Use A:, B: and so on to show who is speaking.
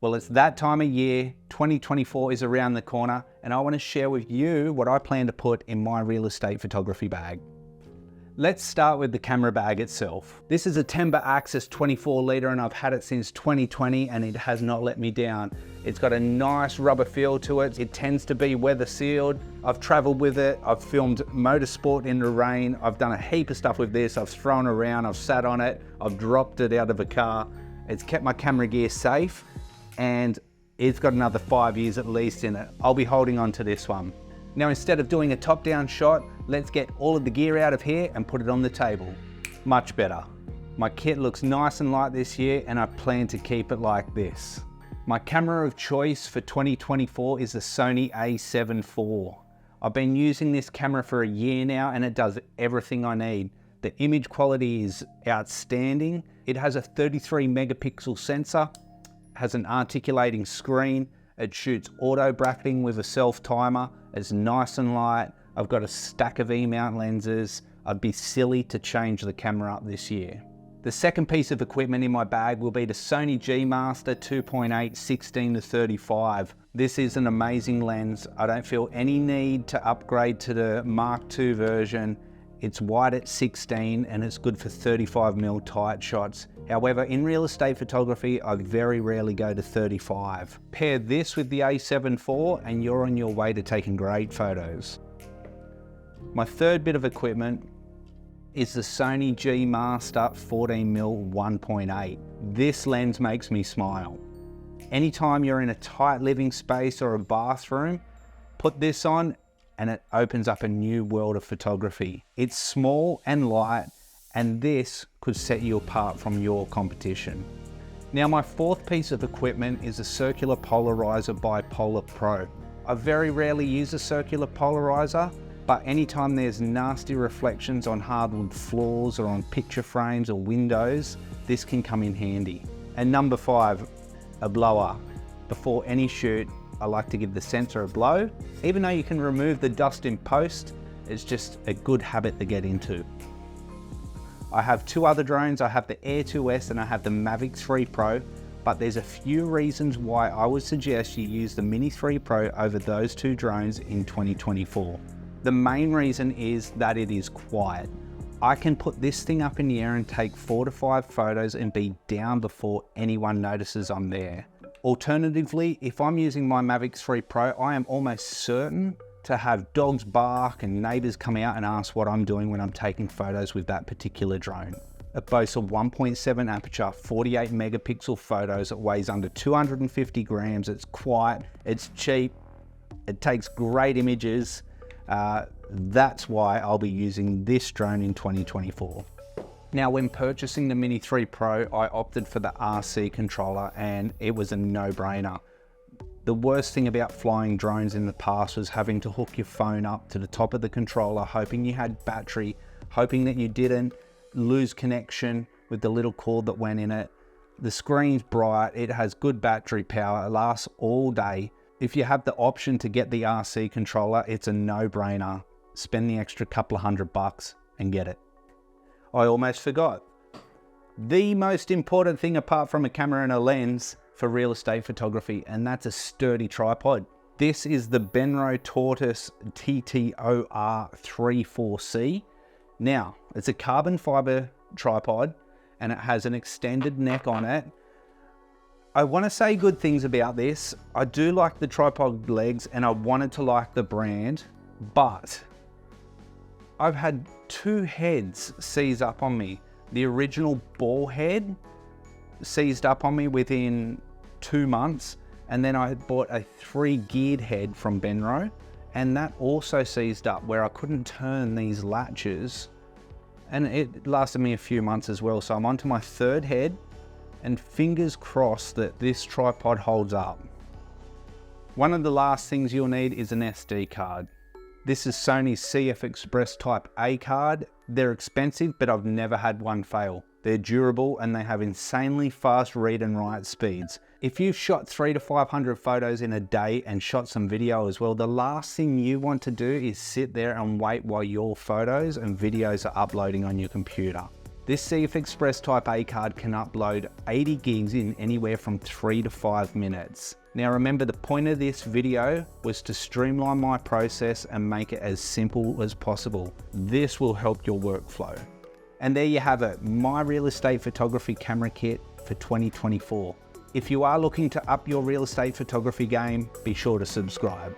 A: Well, it's that time of year, 2024 is around the corner, and I want to share with you what I plan to put in my real estate photography bag. Let's start with the camera bag itself. This is a Timber Access 24 litre and I've had it since 2020 and it has not let me down. It's got a nice rubber feel to it. It tends to be weather sealed. I've traveled with it. I've filmed motorsport in the rain. I've done a heap of stuff with this. I've thrown around, I've sat on it. I've dropped it out of a car. It's kept my camera gear safe and it's got another 5 years at least in it. I'll be holding on to this one. Now, instead of doing a top-down shot, let's get all of the gear out of here and put it on the table. Much better. My kit looks nice and light this year and I plan to keep it like this. My camera of choice for 2024 is the Sony a7 IV. I've been using this camera for a year now and it does everything I need. The image quality is outstanding. It has a 33 megapixel sensor, has an articulating screen, it shoots auto bracketing with a self timer, it's nice and light. I've got a stack of E-mount lenses. I'd be silly to change the camera up this year. The second piece of equipment in my bag will be the Sony G Master 2.8 16-35. This is an amazing lens. I don't feel any need to upgrade to the Mark II version. It's wide at 16 and it's good for 35mm tight shots. However, in real estate photography, I very rarely go to 35. Pair this with the a7 IV and you're on your way to taking great photos. My third bit of equipment is the Sony G Master 14mm 1.8. This lens makes me smile. Anytime you're in a tight living space or a bathroom, put this on and it opens up a new world of photography. It's small and light, and this could set you apart from your competition. Now, my fourth piece of equipment is a circular polarizer by Polar Pro. I very rarely use a circular polarizer, but anytime there's nasty reflections on hardwood floors or on picture frames or windows, this can come in handy. And number 5, a blower. Before any shoot, I like to give the sensor a blow. Even though you can remove the dust in post, it's just a good habit to get into. I have 2 other drones. I have the Air 2S and I have the Mavic 3 Pro, but there's a few reasons why I would suggest you use the Mini 3 Pro over those 2 drones in 2024. The main reason is that it is quiet. I can put this thing up in the air and take 4 to 5 photos and be down before anyone notices I'm there. Alternatively, if I'm using my Mavic 3 Pro, I am almost certain to have dogs bark and neighbors come out and ask what I'm doing when I'm taking photos with that particular drone. It boasts a 1.7 aperture, 48 megapixel photos. It weighs under 250 grams. It's quiet, it's cheap, it takes great images. That's why I'll be using this drone in 2024. Now, when purchasing the Mini 3 Pro, I opted for the RC controller and it was a no-brainer. The worst thing about flying drones in the past was having to hook your phone up to the top of the controller, hoping you had battery, hoping that you didn't lose connection with the little cord that went in it. The screen's bright, it has good battery power, it lasts all day. If you have the option to get the RC controller, it's a no-brainer. Spend the extra couple of $100 and get it. I almost forgot. The most important thing apart from a camera and a lens for real estate photography, and that's a sturdy tripod. This is the Benro Tortoise TTOR34C. Now, it's a carbon fiber tripod and it has an extended neck on it. I want to say good things about this. I do like the tripod legs and I wanted to like the brand, but I've had 2 heads seize up on me. The original ball head seized up on me within 2 months, and then I had bought a 3 geared head from Benro, and that also seized up where I couldn't turn these latches, and it lasted me a few months as well. So I'm onto my 3rd head, and fingers crossed that this tripod holds up. One of the last things you'll need is an SD card. This is Sony's CF Express Type A card. They're expensive, but I've never had one fail. They're durable and they have insanely fast read and write speeds. If you've shot 300 to 500 photos in a day and shot some video as well, the last thing you want to do is sit there and wait while your photos and videos are uploading on your computer. This CF Express Type A card can upload 80 gigs in anywhere from 3 to 5 minutes. Now remember, the point of this video was to streamline my process and make it as simple as possible. This will help your workflow. And there you have it, my real estate photography camera kit for 2024. If you are looking to up your real estate photography game, be sure to subscribe.